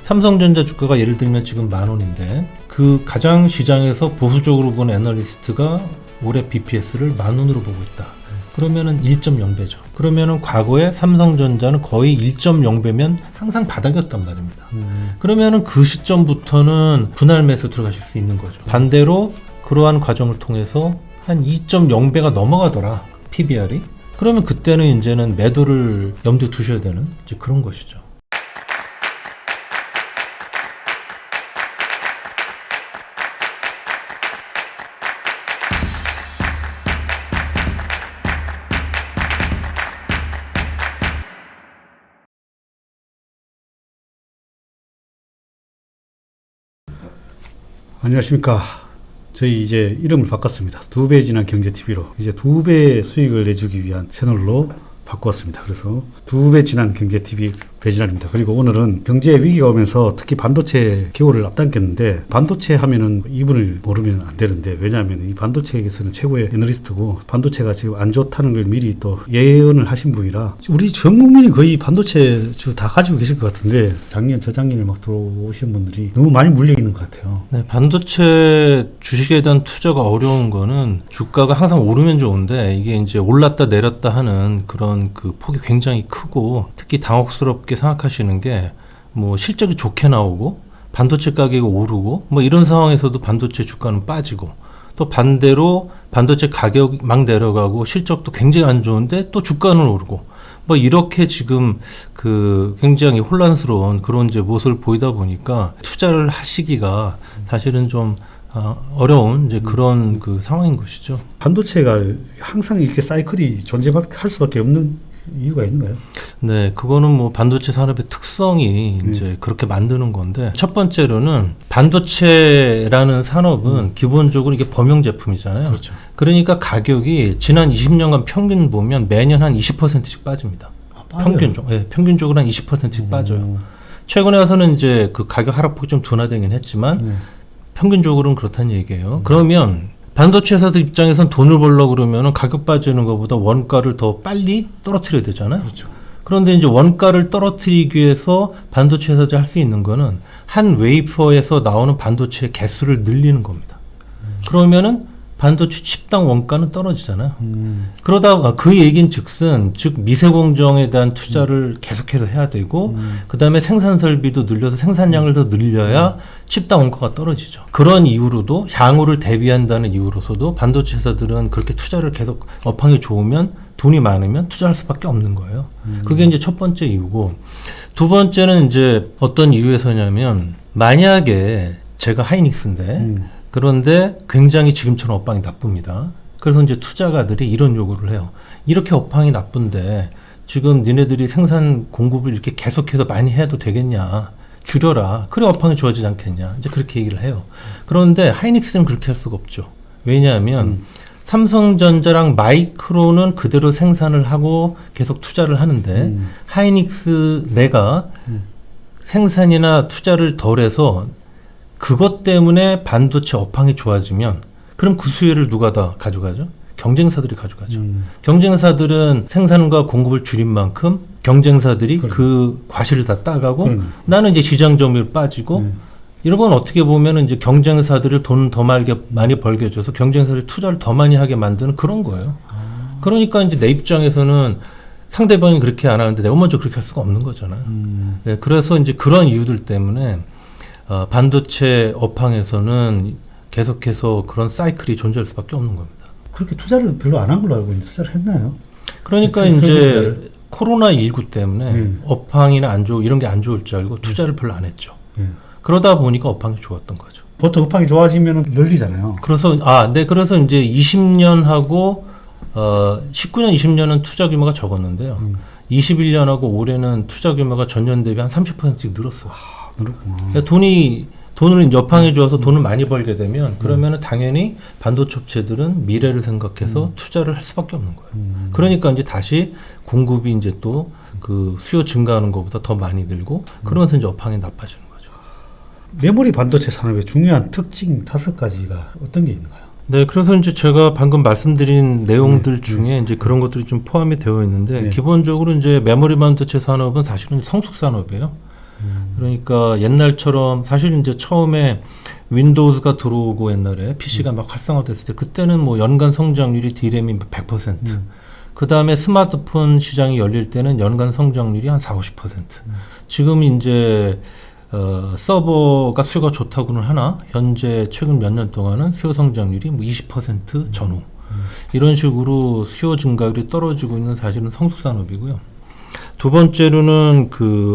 삼성전자 주가가 예를 들면 지금 10,000원인데 그 가장 시장에서 보수적으로 본 애널리스트가 올해 BPS를 10,000원으로 보고 있다. 그러면은 1.0배죠. 그러면은 과거에 삼성전자는 거의 1.0배면 항상 바닥이었단 말입니다. 그러면은 그 시점부터는 분할 매수 들어가실 수 있는 거죠. 반대로 그러한 과정을 통해서 한 2.0배가 넘어가더라. PBR이. 그러면 그때는 이제는 매도를 염두에 두셔야 되는 이제 그런 것이죠. 안녕하십니까. 저희 이제 이름을 바꿨습니다. 2배 진한 경제TV로 이제 2배 수익을 내주기 위한 채널로 바꾸었습니다. 그래서 2배 진한 경제TV 배진환입니다. 그리고 오늘은 경제 위기가 오면서 특히 반도체 기호를 앞당겼는데, 반도체 하면은 이분을 모르면 안 되는데, 왜냐하면 이 반도체에서는 최고의 애널리스트고 반도체가 지금 안 좋다는 걸 미리 또 예언을 하신 분이라 우리 전 국민이 거의 반도체 다 가지고 계실 것 같은데, 작년 저작년에 막 들어오신 분들이 너무 많이 물려 있는 것 같아요. 네, 반도체 주식에 대한 투자가 어려운 거는 주가가 항상 오르면 좋은데 이게 이제 올랐다 내렸다 하는 그런 그 폭이 굉장히 크고, 특히 당혹스럽게 생각하시는 게 뭐 실적이 좋게 나오고 반도체 가격이 오르고 뭐 이런 상황에서도 반도체 주가는 빠지고, 또 반대로 반도체 가격이 막 내려가고 실적도 굉장히 안 좋은데 또 주가는 오르고, 뭐 이렇게 지금 그 굉장히 혼란스러운 그런 이제 모습을 보이다 보니까 투자를 하시기가 사실은 좀 어려운 이제 그런 그 상황인 것이죠. 반도체가 항상 이렇게 사이클이 존재할 수밖에 없는 이유가 있는가요? 네, 그거는 뭐 반도체 산업의 특성이 이제 그렇게 만드는 건데, 첫 번째로는 반도체라는 산업은 기본적으로 이게 범용 제품이잖아요. 그렇죠. 그러니까 가격이 지난 20년간 평균 보면 매년 한 20%씩 빠집니다. 평균적으로 한 20%씩 빠져요. 최근에 와서는 이제 그 가격 하락폭이 좀 둔화되긴 했지만 평균적으로는 그렇다는 얘기예요. 그러면 반도체 회사들 입장에선 돈을 벌려고 그러면 가격 빠지는 것보다 원가를 더 빨리 떨어뜨려야 되잖아요. 그렇죠. 그런데 이제 원가를 떨어뜨리기 위해서 반도체 회사들이 할 수 있는 거는 한 웨이퍼에서 나오는 반도체의 개수를 늘리는 겁니다. 그러면은 반도체 칩당 원가는 떨어지잖아요. 그러다 그 얘기인 즉슨, 즉 미세 공정에 대한 투자를 계속해서 해야 되고, 그 다음에 생산 설비도 늘려서 생산량을 더 늘려야 칩당 원가가 떨어지죠. 그런 이유로도, 향후를 대비한다는 이유로서도 반도체 회사들은 그렇게 투자를 계속, 업황이 좋으면 돈이 많으면 투자할 수밖에 없는 거예요. 그게 이제 첫 번째 이유고, 두 번째는 이제 어떤 이유에서냐면, 만약에 제가 하이닉스인데 그런데 굉장히 지금처럼 업황이 나쁩니다. 그래서 이제 투자가들이 이런 요구를 해요. 이렇게 업황이 나쁜데 지금 니네들이 생산 공급을 이렇게 계속해서 많이 해도 되겠냐, 줄여라, 그래 업황이 좋아지지 않겠냐, 이제 그렇게 얘기를 해요. 그런데 하이닉스는 그렇게 할 수가 없죠. 왜냐하면 삼성전자랑 마이크론은 그대로 생산을 하고 계속 투자를 하는데 하이닉스 내가 생산이나 투자를 덜해서 그것 때문에 반도체 업황이 좋아지면 그럼 그 수혜를 누가 다 가져가죠? 경쟁사들이 가져가죠. 경쟁사들은 생산과 공급을 줄인 만큼 경쟁사들이 그 과실을 다 따가고 나는 이제 시장 점유율 빠지고, 이런 건 어떻게 보면 이제 경쟁사들을 돈 더 많이 벌게 해줘서 경쟁사들이 투자를 더 많이 하게 만드는 그런 거예요. 그러니까 이제 내 입장에서는 상대방이 그렇게 안 하는데 내가 먼저 그렇게 할 수가 없는 거잖아요. 네, 그래서 이제 그런 이유들 때문에 반도체 업황에서는 계속해서 그런 사이클이 존재할 수밖에 없는 겁니다. 그렇게 투자를 별로 안 한 걸로 알고 있는데 투자를 했나요? 그러니까 이제 코로나19 때문에 업황이나 안 좋고 이런 게 안 좋을 줄 알고 투자를 별로 안 했죠. 그러다 보니까 업황이 좋았던 거죠. 보통 업황이 좋아지면 늘리잖아요. 그래서 그래서 이제 20년하고 19년, 20년은 투자 규모가 적었는데요. 21년하고 올해는 투자 규모가 전년 대비 한 30%씩 늘었어요. 그렇구나. 그러니까 돈을 여팡해 줘서 돈을 많이 벌게 되면 그러면은 당연히 반도체 업체들은 미래를 생각해서 투자를 할 수밖에 없는 거예요. 그러니까 이제 다시 공급이 이제 또 그 수요 증가하는 것보다 더 많이 늘고, 그러면서 이제 업황이 나빠지는 거죠. 메모리 반도체 산업의 중요한 특징 5가지가 어떤 게 있는가요? 네, 그래서 이제 제가 방금 말씀드린 내용들 중에 이제 그런 것들이 좀 포함이 되어 있는데, 기본적으로 이제 메모리 반도체 산업은 사실은 성숙 산업이에요. 그러니까 옛날처럼 사실 이제 처음에 윈도우즈가 들어오고 옛날에 PC가 막 활성화됐을 때 그때는 뭐 연간 성장률이 D램이 100%. 그 다음에 스마트폰 시장이 열릴 때는 연간 성장률이 한 40, 50%. 지금 이제 서버가 수요가 좋다고는 하나 현재 최근 몇 년 동안은 수요 성장률이 뭐 20% 전후. 이런 식으로 수요 증가율이 떨어지고 있는 사실은 성숙산업이고요. 두 번째로는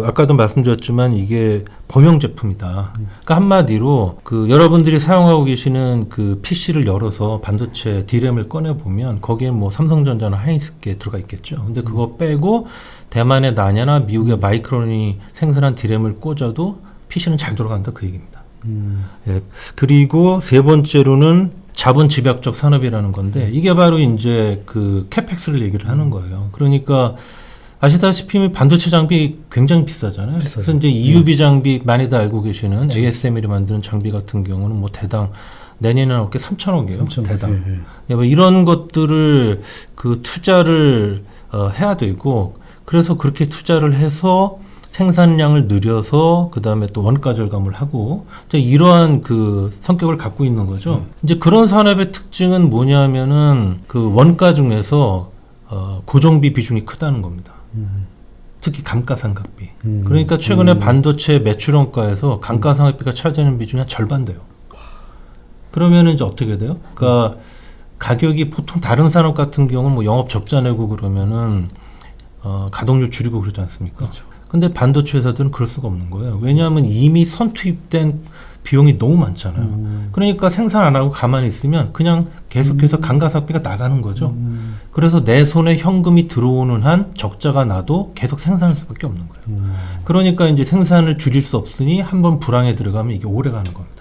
아까도 말씀드렸지만 이게 범용 제품이다. 그러니까 한마디로 여러분들이 사용하고 계시는 PC를 열어서 반도체 D램을 꺼내 보면 거기에 뭐 삼성전자나 하이닉스게 들어가 있겠죠. 근데 그거 빼고 대만의 나냐나 미국의 마이크론이 생산한 D램을 꽂아도 PC는 잘 돌아간다 그 얘기입니다. 예. 그리고 세 번째로는 자본 집약적 산업이라는 건데 이게 바로 이제 캐펙스를 얘기를 하는 거예요. 그러니까 아시다시피 반도체 장비 굉장히 비싸잖아요. 비싸죠. 그래서 이제 EUV 장비 많이들 알고 계시는 그렇죠. ASML이 만드는 장비 같은 경우는 뭐 대당 내년에 나올 게 3천억이에요. 3천억, 대당. 예. 뭐 이런 것들을 투자를 해야 되고 그래서 그렇게 투자를 해서 생산량을 늘려서 그 다음에 또 원가 절감을 하고 이러한 성격을 갖고 있는 거죠. 이제 그런 산업의 특징은 뭐냐면은 원가 중에서 고정비 비중이 크다는 겁니다. 특히 감가상각비. 그러니까 최근에 반도체 매출 원가에서 감가상각비가 차지하는 비중이 한 절반 돼요. 그러면은 이제 어떻게 돼요? 그러니까 가격이 보통 다른 산업 같은 경우는 뭐 영업 적자 내고 그러면은 가동률 줄이고 그러지 않습니까? 그렇죠. 근데 반도체 회사들은 그럴 수가 없는 거예요. 왜냐하면 이미 선투입된 비용이 너무 많잖아요. 그러니까 생산 안 하고 가만히 있으면 그냥 계속해서 감가상각비가 나가는 거죠. 그래서 내 손에 현금이 들어오는 한 적자가 나도 계속 생산할 수밖에 없는 거예요. 그러니까 이제 생산을 줄일 수 없으니 한번 불황에 들어가면 이게 오래 가는 겁니다.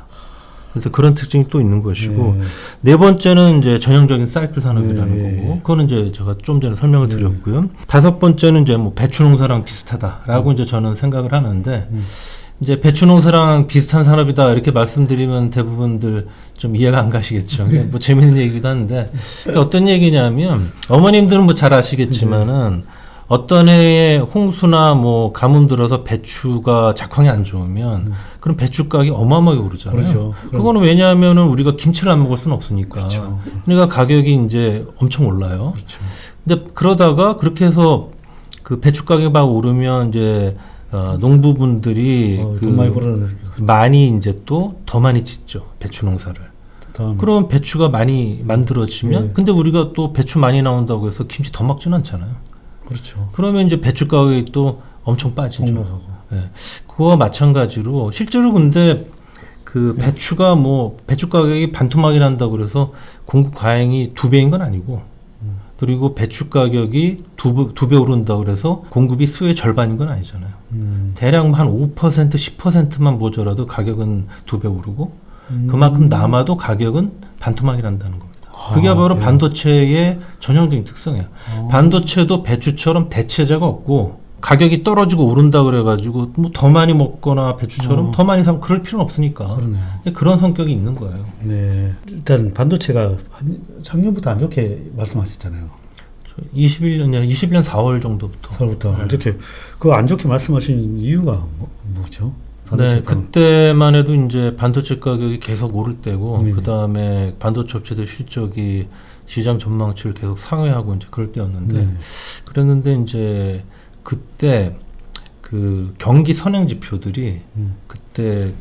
그래서 그런 특징이 또 있는 것이고 네 번째는 이제 전형적인 사이클 산업이라는 거고 그거는 이제 제가 좀 전에 설명을 드렸고요. 다섯 번째는 이제 뭐 배추 농사랑 비슷하다라고 이제 저는 생각을 하는데 이제 배추 농사랑 비슷한 산업이다 이렇게 말씀드리면 대부분들 좀 이해가 안 가시겠죠. 뭐 재밌는 얘기기도 한데 그러니까 어떤 얘기냐면 어머님들은 뭐 잘 아시겠지만은 어떤 해에 홍수나 뭐 가뭄 들어서 배추가 작황이 안 좋으면 그럼 배추 가격이 어마어마하게 오르잖아요. 그렇죠. 그거는 왜냐하면은 우리가 김치를 안 먹을 수는 없으니까. 그렇죠. 그러니까 가격이 이제 엄청 올라요. 그렇죠. 근데 그러다가 그렇게 해서 배추 가격이 막 오르면 이제 농부분들이 돈 많이 벌어야 많이 이제 또 더 많이 짓죠. 배추 농사를. 그럼 배추가 많이 만들어지면 근데 우리가 또 배추 많이 나온다고 해서 김치 더 먹지는 않잖아요. 그렇죠. 그러면 이제 배추 가격이 또 엄청 빠지죠. 네. 그거와 마찬가지로 실제로 근데 배추가 배추 가격이 반토막이 난다고 그래서 공급 과잉이 2배인 건 아니고 그리고 배추 가격이 두 배 오른다고 그래서 공급이 수요의 절반인 건 아니잖아요. 대략 한 5% 10%만 모자라도 가격은 2배 오르고 그만큼 남아도 가격은 반토막이 난다는 겁니다. 그게 바로 반도체의 전형적인 특성이에요. 반도체도 배추처럼 대체자가 없고 가격이 떨어지고 오른다 그래가지고 뭐 더 많이 먹거나 배추처럼 더 많이 사면 그럴 필요는 없으니까 그런 성격이 있는 거예요. 네, 일단 반도체가 작년부터 안 좋게 말씀하셨잖아요. 21년 4월 정도부터. 4월부터 안 좋게 안 좋게 말씀하신 이유가 뭐죠? 네, 그때만 해도 이제 반도체 가격이 계속 오를 때고, 그 다음에 반도체 업체들 실적이 시장 전망치를 계속 상회하고 이제 그럴 때였는데, 그랬는데 이제 그때 경기 선행 지표들이 그때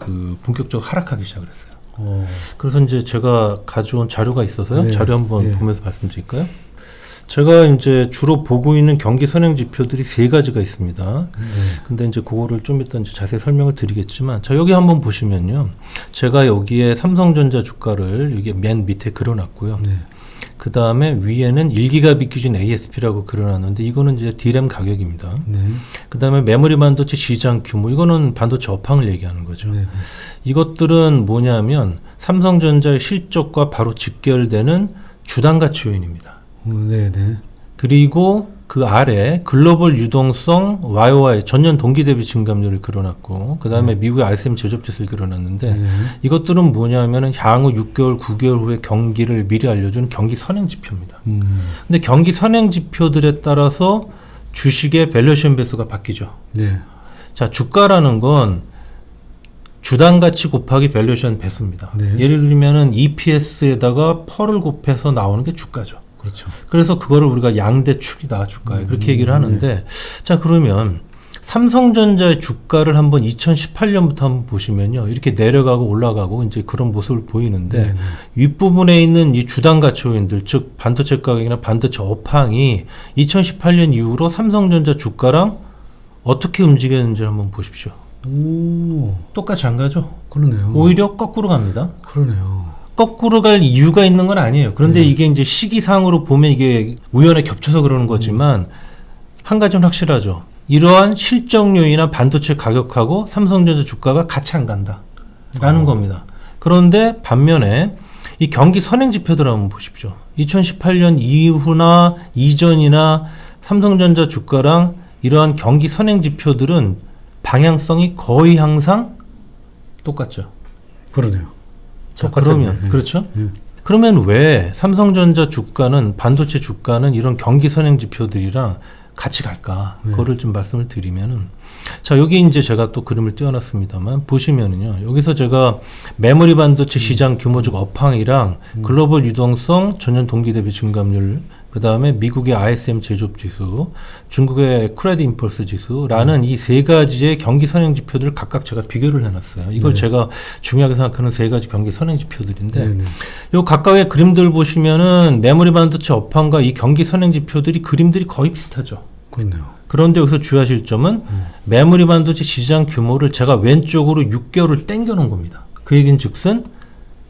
본격적으로 하락하기 시작을 했어요. 그래서 이제 제가 가져온 자료가 있어서요. 자료 한번 보면서 말씀드릴까요? 제가 이제 주로 보고 있는 경기 선행 지표들이 3가지가 있습니다. 근데 이제 그거를 좀 이따 이제 자세히 설명을 드리겠지만, 자, 여기 한번 보시면요. 제가 여기에 삼성전자 주가를 여기 맨 밑에 그려놨고요. 그 다음에 위에는 1기가빗 기준 ASP라고 그려놨는데, 이거는 이제 D램 가격입니다. 그 다음에 메모리 반도체 시장 규모, 이거는 반도체 업황을 얘기하는 거죠. 이것들은 뭐냐면, 삼성전자의 실적과 바로 직결되는 주당 가치 요인입니다. 그리고 그 아래 글로벌 유동성 YOY 전년 동기 대비 증감률을 그려놨고 그 다음에 미국의 ISM 제조업지수를 그려놨는데 이것들은 뭐냐면은 향후 6개월, 9개월 후에 경기를 미리 알려주는 경기 선행 지표입니다. 근데 경기 선행 지표들에 따라서 주식의 밸류에이션 배수가 바뀌죠. 자, 주가라는 건 주당 가치 곱하기 밸류에이션 배수입니다. 네. 예를 들면은 EPS에다가 펄을 곱해서 나오는 게 주가죠. 그렇죠. 그래서 그거를 우리가 양대축이다 주가에 그렇게 얘기를 하는데 자, 그러면 삼성전자의 주가를 한번 2018년부터 한번 보시면요, 이렇게 내려가고 올라가고 이제 그런 모습을 보이는데 네. 윗부분에 있는 이 주당 가치 요인들, 즉 반도체 가격이나 반도체 업황이 2018년 이후로 삼성전자 주가랑 어떻게 움직였는지 한번 보십시오. 오, 똑같이 안 가죠. 그러네요. 오히려 거꾸로 갑니다. 그러네요. 거꾸로 갈 이유가 있는 건 아니에요. 그런데 이게 이제 시기상으로 보면 이게 우연에 겹쳐서 그러는 거지만 한 가지는 확실하죠. 이러한 실적 요인이나 반도체 가격하고 삼성전자 주가가 같이 안 간다라는 겁니다. 그런데 반면에 이 경기 선행 지표들 한번 보십시오. 2018년 이후나 이전이나 삼성전자 주가랑 이러한 경기 선행 지표들은 방향성이 거의 항상 똑같죠. 그러네요. 자, 똑같았네. 그러면 예. 그렇죠. 예. 그러면 왜 삼성전자 주가는 반도체 주가는 이런 경기 선행 지표들이랑 같이 갈까? 네. 그거를 좀 말씀을 드리면은 자, 여기 이제 제가 또 그림을 띄워놨습니다만 보시면은요, 여기서 제가 메모리 반도체 시장 규모 즉 업황이랑 글로벌 유동성 전년 동기 대비 증감률, 그 다음에 미국의 ISM 제조업 지수, 중국의 크레딧 임펄스 지수라는 이 세 가지의 경기 선행 지표들을 각각 제가 비교를 해놨어요. 이걸 네. 제가 중요하게 생각하는 세 가지 경기 선행 지표들인데, 네네. 요 각각의 그림들 보시면은 메모리 반도체 업황과 이 경기 선행 지표들이 그림들이 거의 비슷하죠. 그렇네요. 그런데 여기서 주의하실 점은 메모리 반도체 시장 규모를 제가 왼쪽으로 6개월을 땡겨 놓은 겁니다. 그 얘기는 즉슨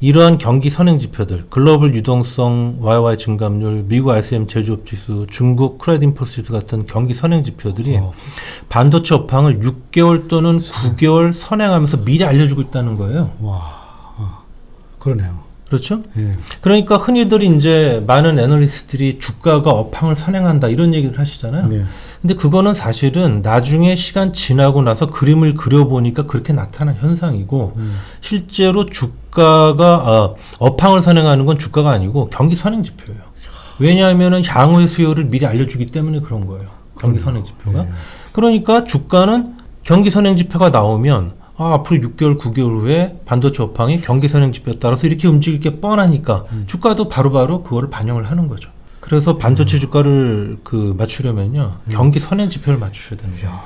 이러한 경기 선행 지표들, 글로벌 유동성 YY 증감률, 미국 ISM 제조업 지수, 중국 크레딧 임펄스 지수 같은 경기 선행 지표들이 반도체 업황을 6개월 또는 9개월 선행하면서 미리 알려주고 있다는 거예요. 와, 그러네요. 그렇죠? 예. 그러니까 흔히들 이제 많은 애널리스트들이 주가가 업황을 선행한다 이런 얘기를 하시잖아요. 네. 근데 그거는 사실은 나중에 시간 지나고 나서 그림을 그려보니까 그렇게 나타난 현상이고 실제로 주가가 업황을 선행하는 건 주가가 아니고 경기 선행 지표예요. 왜냐하면 향후의 수요를 미리 알려주기 때문에 그런 거예요. 경기 선행 지표가. 네. 그러니까 주가는 경기 선행 지표가 나오면 앞으로 6개월, 9개월 후에 반도체 업황이 경기 선행 지표에 따라서 이렇게 움직일 게 뻔하니까 주가도 바로바로 그거를 반영을 하는 거죠. 그래서 반도체 주가를 맞추려면요, 경기 선행 지표를 맞추셔야 되는 거예요.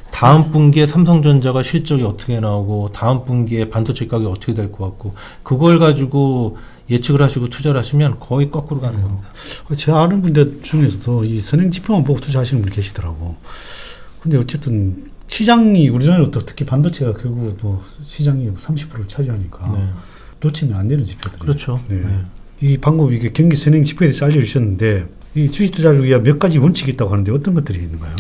다음 분기에 삼성전자가 실적이 어떻게 나오고 다음 분기에 반도체 가격이 어떻게 될 것 같고 그걸 가지고 예측을 하시고 투자를 하시면 거의 거꾸로 가는 겁니다. 제가 아는 분들 중에서도 이 선행 지표만 보고 투자하시는 분 계시더라고. 근데 어쨌든 시장이 우리나라는 또 특히 반도체가 결국 또 시장이 30%를 차지하니까 네. 놓치면 안 되는 지표들. 그렇죠. 네. 네. 이 방금 이게 경기 선행 지표에 대해서 알려주셨는데 이 주식 투자를 위한 몇 가지 원칙이 있다고 하는데 어떤 것들이 있는가요?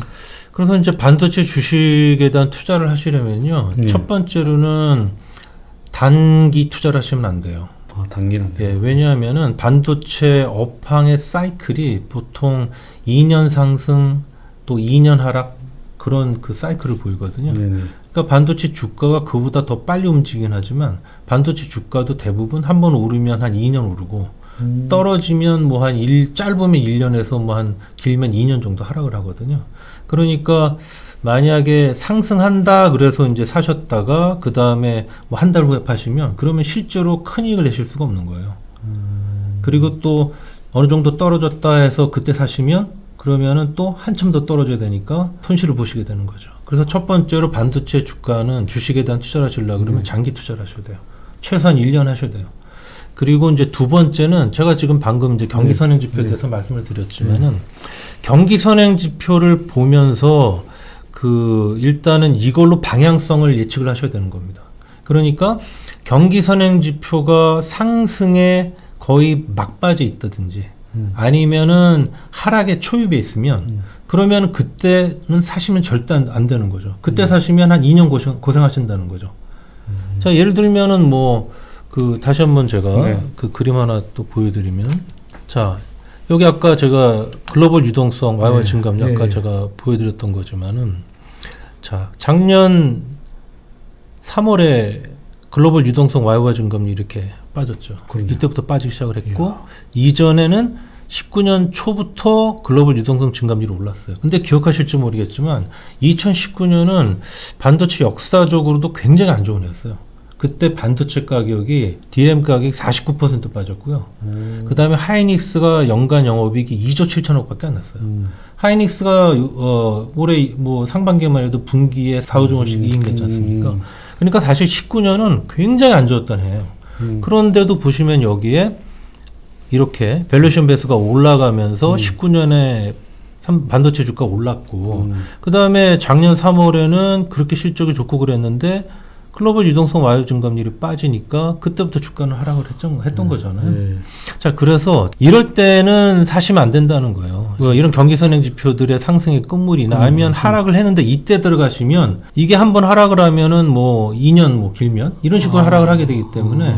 그래서 이제 반도체 주식에 대한 투자를 하시려면요, 네. 첫 번째로는 단기 투자를 하시면 안 돼요. 단기는. 예, 왜냐하면은 반도체 업황의 사이클이 보통 2년 상승 또 2년 하락 그런 그 사이클을 보이거든요. 네네. 그러니까 반도체 주가가 그보다 더 빨리 움직이긴 하지만 반도체 주가도 대부분 한 번 오르면 한 2년 오르고 떨어지면 뭐 짧으면 1년에서 뭐 한 길면 2년 정도 하락을 하거든요. 그러니까 만약에 상승한다 그래서 이제 사셨다가 그 다음에 뭐 한 달 후에 파시면 그러면 실제로 큰 이익을 내실 수가 없는 거예요. 그리고 또 어느 정도 떨어졌다 해서 그때 사시면 그러면은 또 한참 더 떨어져야 되니까 손실을 보시게 되는 거죠. 그래서 첫 번째로 반도체 주가는 주식에 대한 투자를 하시려고 그러면 장기 투자를 하셔야 돼요. 최소한 1년 하셔야 돼요. 그리고 이제 두 번째는 제가 지금 방금 이제 경기 선행 지표에 대해서 말씀을 드렸지만은 경기 선행 지표를 보면서 일단은 이걸로 방향성을 예측을 하셔야 되는 겁니다. 그러니까 경기 선행 지표가 상승에 거의 막바지에 있다든지 아니면은 하락에 초입에 있으면 그러면 그때는 사시면 절대 안 되는 거죠. 그때 사시면 한 2년 고생하신다는 거죠. 자, 예를 들면은 다시 한번 제가 네. 그 그림 하나 또 보여드리면, 자, 여기 아까 제가 글로벌 유동성 YY 증감률 아까 제가 보여드렸던 거지만은, 자, 작년 3월에 글로벌 유동성 YY 증감률이 이렇게 빠졌죠. 그럼요. 이때부터 빠지기 시작을 했고, 이전에는 19년 초부터 글로벌 유동성 증감률이 올랐어요. 근데 기억하실지 모르겠지만 2019년은 반도체 역사적으로도 굉장히 안 좋은 해였어요. 그때 반도체 가격이 DRAM 가격이 49% 빠졌고요. 그 다음에 하이닉스가 연간 영업이익이 2조 7천억밖에 안 났어요. 하이닉스가 올해 뭐 상반기만 해도 분기에 4, 5조 원씩 이익 냈지 않습니까? 그러니까 사실 19년은 굉장히 안 좋았던 해예요. 그런데도 보시면 여기에 이렇게 밸류에이션 베이스가 올라가면서 19년에 반도체 주가 올랐고 그 다음에 작년 3월에는 그렇게 실적이 좋고 그랬는데 글로벌 유동성 와유 증감률이 빠지니까 그때부터 주가는 하락을 했던 거잖아요. 네. 자, 그래서 이럴 때는 사시면 안 된다는 거예요. 뭐 이런 경기 선행 지표들의 상승의 끝물이나 아니면 하락을 했는데 이때 들어가시면 이게 한번 하락을 하면은 뭐 2년 뭐 길면 이런 식으로 하락을 하게 되기 때문에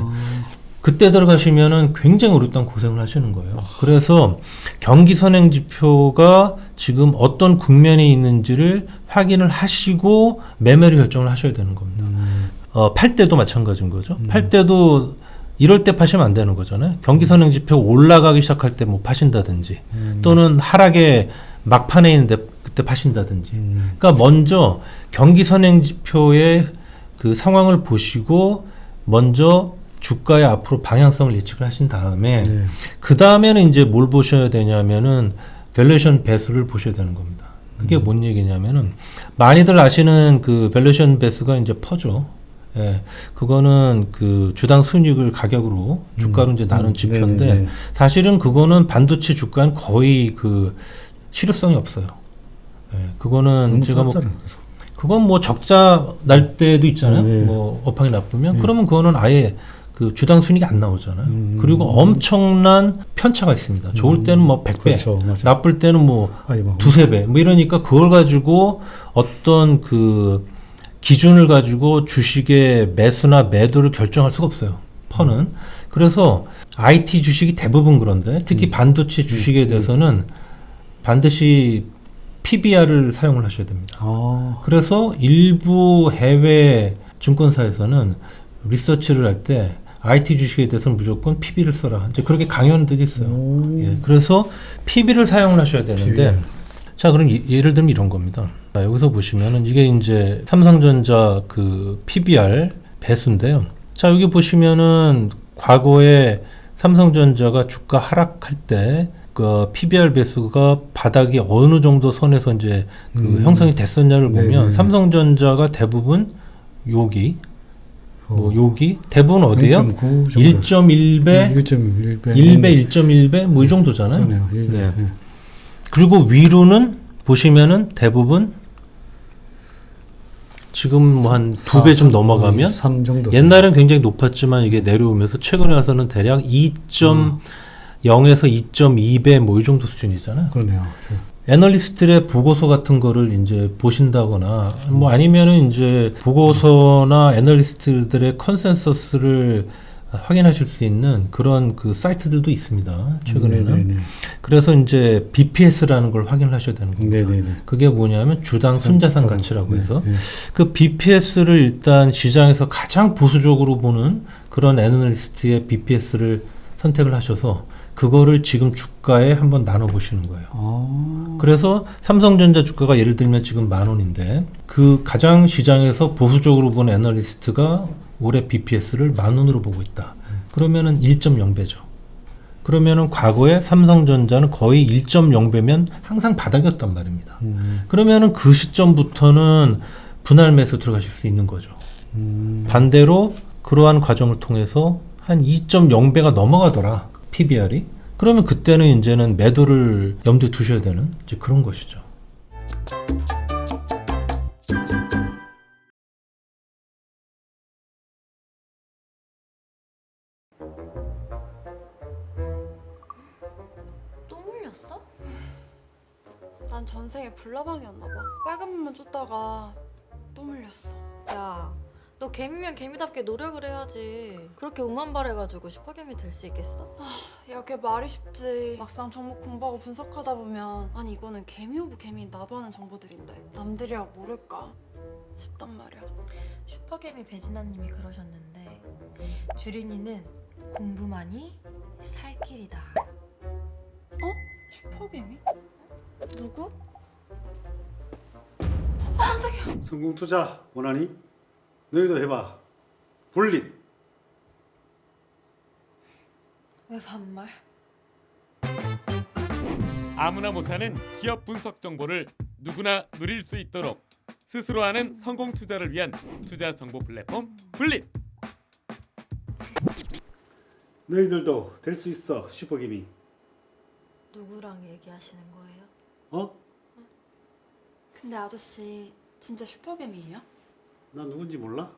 그때 들어가시면은 굉장히 오랫동안 고생을 하시는 거예요. 그래서 경기 선행 지표가 지금 어떤 국면에 있는지를 확인을 하시고 매매를 결정을 하셔야 되는 겁니다. 팔 때도 마찬가지인 거죠. 팔 때도 이럴 때 파시면 안 되는 거잖아요. 경기 선행 지표 올라가기 시작할 때 뭐 파신다든지 또는 하락에 막판에 있는데 그때 파신다든지. 그러니까 먼저 경기 선행 지표의 그 상황을 보시고 먼저 주가의 앞으로 방향성을 예측을 하신 다음에 그 다음에는 이제 뭘 보셔야 되냐면은 밸류에이션 배수를 보셔야 되는 겁니다. 그게 뭔 얘기냐면은 많이들 아시는 그 밸류에이션 배수가 이제 퍼죠. 예, 그거는 그 주당 순이익을 가격으로 주가로 이제 나눈 지표인데 사실은 그거는 반도체 주가는 거의 그 실효성이 없어요. 예, 그거는 너무 제가 뭐 쌌잖아요. 그래서. 그건 뭐 적자 날 때도 있잖아요. 네. 뭐 업황이 나쁘면 그러면 그거는 아예 그 주당 순이익이 안 나오잖아요. 그리고 엄청난 편차가 있습니다. 좋을 때는 뭐 100배, 그렇죠. 맞아요. 나쁠 때는 뭐 아이, 뭐. 두세 배, 뭐 이러니까 그걸 가지고 어떤 그 기준을 가지고 주식의 매수나 매도를 결정할 수가 없어요. 퍼는. 그래서 IT 주식이 대부분 그런데 특히 반도체 주식에 대해서는 반드시 PBR을 사용을 하셔야 됩니다. 그래서 일부 해외 증권사에서는 리서치를 할 때 IT 주식에 대해서는 무조건 PB를 써라. 이제 그렇게 강연들이 있어요. 예, 그래서 PB를 사용을 하셔야 되는데, PBR. 자, 그럼 예를 들면 이런 겁니다. 자, 여기서 보시면은 이게 이제 삼성전자 그 PBR 배수인데요. 자, 여기 보시면은 과거에 삼성전자가 주가 하락할 때 그 PBR 배수가 바닥이 어느 정도 선에서 이제 그 형성이 됐었냐를 보면 네네. 삼성전자가 대부분 여기 여기 대부분 어디에요? 0.9 1.1배, 1.1배, 1배, 1.1배 뭐 이 정도잖아요. 그러네요. 1배. 네. 그리고 위로는 보시면은 대부분 지금 뭐 한 2배 좀 넘어가면 3 정도. 옛날엔 굉장히 높았지만 이게 내려오면서 최근에 와서는 대략 2.0에서 2.2배 뭐 이 정도 수준이잖아요. 그러네요. 애널리스트들의 보고서 같은 거를 이제 보신다거나 뭐 아니면은 이제 보고서나 애널리스트들의 컨센서스를 확인하실 수 있는 그런 그 사이트들도 있습니다. 최근에는. 네네네. 그래서 이제 BPS라는 걸 확인을 하셔야 되는 겁니다. 네네네. 그게 뭐냐면 주당 순자산 가치라고 해서 네. 그 BPS를 일단 시장에서 가장 보수적으로 보는 그런 애널리스트의 BPS를 선택을 하셔서 그거를 지금 주가에 한번 나눠 보시는 거예요. 그래서 삼성전자 주가가 예를 들면 지금 10,000원인데 그 가장 시장에서 보수적으로 본 애널리스트가 올해 BPS를 10,000원으로 보고 있다. 그러면은 1.0배죠. 그러면은 과거에 삼성전자는 거의 1.0배면 항상 바닥이었단 말입니다. 그러면은 그 시점부터는 분할 매수 들어가실 수 있는 거죠. 반대로 그러한 과정을 통해서 한 2.0배가 넘어가더라. PBR이. 그러면 그때는 이제는 매도를 염두에 두셔야 되는 이제 그런 것이죠. 또 물렸어? 난 전생에 불나방이었나 봐. 빨간 물만 쫓다가 또 물렸어. 야, 너 개미면 개미답게 노력을 해야지. 그렇게 오만발해가지고 슈퍼개미 될 수 있겠어? 야, 걔 말이 쉽지. 막상 종목 공부하고 분석하다 보면 아니 이거는 개미 오브 개미 나도 아는 정보들인데 남들이야 모를까 싶단 말이야. 슈퍼개미 배진아님이 그러셨는데 주린이는 공부만이 살 길이다. 어? 슈퍼개미? 누구? 성공 투자 원하니? 너희도 해봐. 볼릿. 왜 반말? 아무나 못하는 기업 분석 정보를 누구나 누릴 수 있도록 스스로 하는 성공 투자를 위한 투자 정보 플랫폼 블릿. 너희들도 될 수 있어. 슈퍼개미. 누구랑 얘기하시는 거예요? 어? 근데 아저씨 진짜 슈퍼개미예요? 나 누군지 몰라?